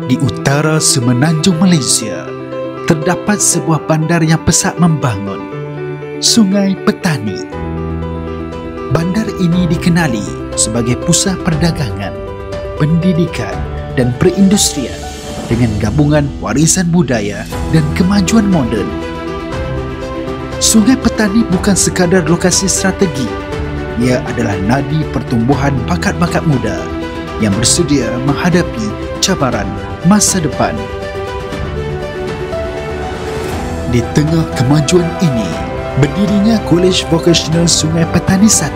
Di utara semenanjung Malaysia, terdapat sebuah bandar yang pesat membangun, Sungai Petani. Bandar ini dikenali sebagai pusat perdagangan, pendidikan dan perindustrian dengan gabungan warisan budaya dan kemajuan moden. Sungai Petani bukan sekadar lokasi strategi, ia adalah nadi pertumbuhan bakat-bakat muda yang bersedia menghadapi cabaran masa depan. Di tengah kemajuan ini, berdirinya Kolej Vokasional Sungai Petani 1,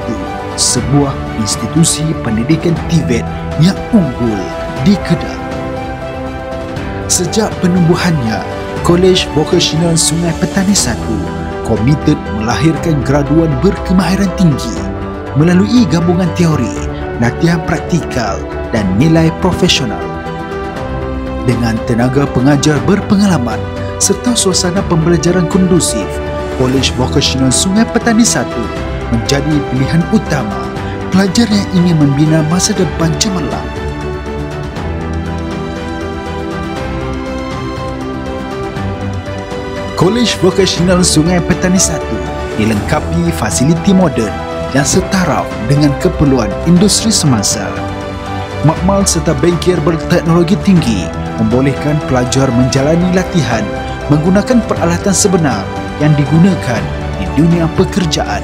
sebuah institusi pendidikan TVET yang unggul di Kedah. Sejak penubuhannya, Kolej Vokasional Sungai Petani 1 komited melahirkan graduan berkemahiran tinggi melalui gabungan teori, latihan praktikal dan nilai profesional. Dengan tenaga pengajar berpengalaman serta suasana pembelajaran kondusif, Kolej Vokasional Sungai Petani 1 menjadi pilihan utama pelajar yang ingin membina masa depan cemerlang. Kolej Vokasional Sungai Petani 1 dilengkapi fasiliti moden yang setaraf dengan keperluan industri semasa. Makmal serta bengkel berteknologi tinggi membolehkan pelajar menjalani latihan menggunakan peralatan sebenar yang digunakan di dunia pekerjaan.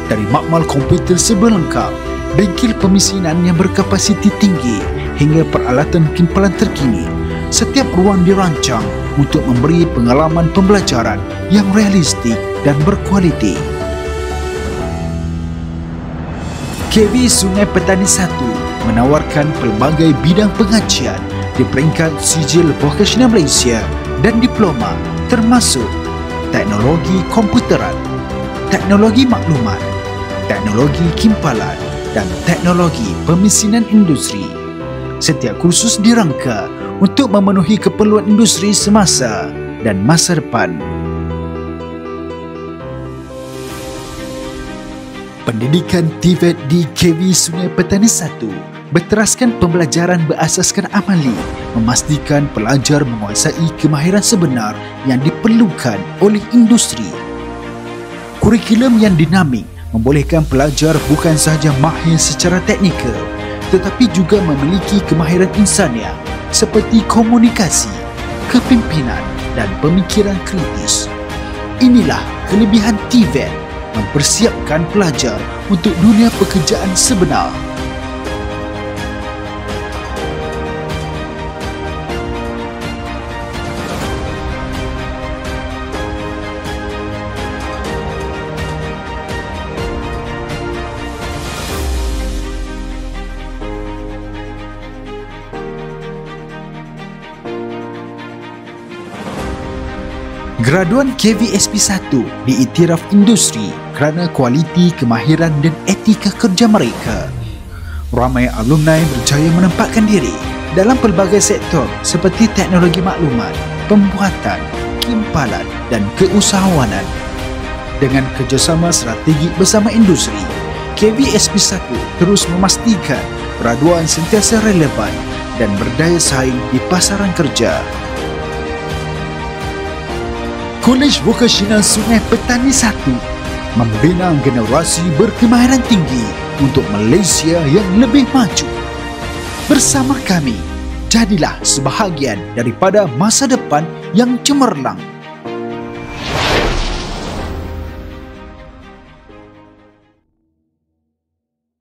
Dari makmal komputer sebelengkap, bengkel pemesinan yang berkapasiti tinggi hingga peralatan kimpalan terkini, setiap ruang dirancang untuk memberi pengalaman pembelajaran yang realistik dan berkualiti. KV Sungai Petani 1 menawarkan pelbagai bidang pengajian di peringkat Sijil Vokasional Malaysia dan diploma, termasuk teknologi komputeran, teknologi maklumat, teknologi kimpalan dan teknologi pemesinan industri. Setiap kursus dirangka untuk memenuhi keperluan industri semasa dan masa depan. Pendidikan TVET di KV Sungai Petani 1 berteraskan pembelajaran berasaskan amali, memastikan pelajar menguasai kemahiran sebenar yang diperlukan oleh industri. Kurikulum yang dinamik membolehkan pelajar bukan sahaja mahir secara teknikal, tetapi juga memiliki kemahiran insaniah seperti komunikasi, kepimpinan dan pemikiran kritis. Inilah kelebihan TVET mempersiapkan pelajar untuk dunia pekerjaan sebenar. Graduan KVSP 1 diiktiraf industri kerana kualiti kemahiran dan etika kerja mereka. Ramai alumni berjaya menempatkan diri dalam pelbagai sektor seperti teknologi maklumat, pembuatan, kimpalan dan keusahawanan. Dengan kerjasama strategik bersama industri, KVSP 1 terus memastikan graduan sentiasa relevan dan berdaya saing di pasaran kerja. Kolej Vokasional Sungai Petani 1 membina generasi berkemahiran tinggi untuk Malaysia yang lebih maju. Bersama kami, jadilah sebahagian daripada masa depan yang cemerlang.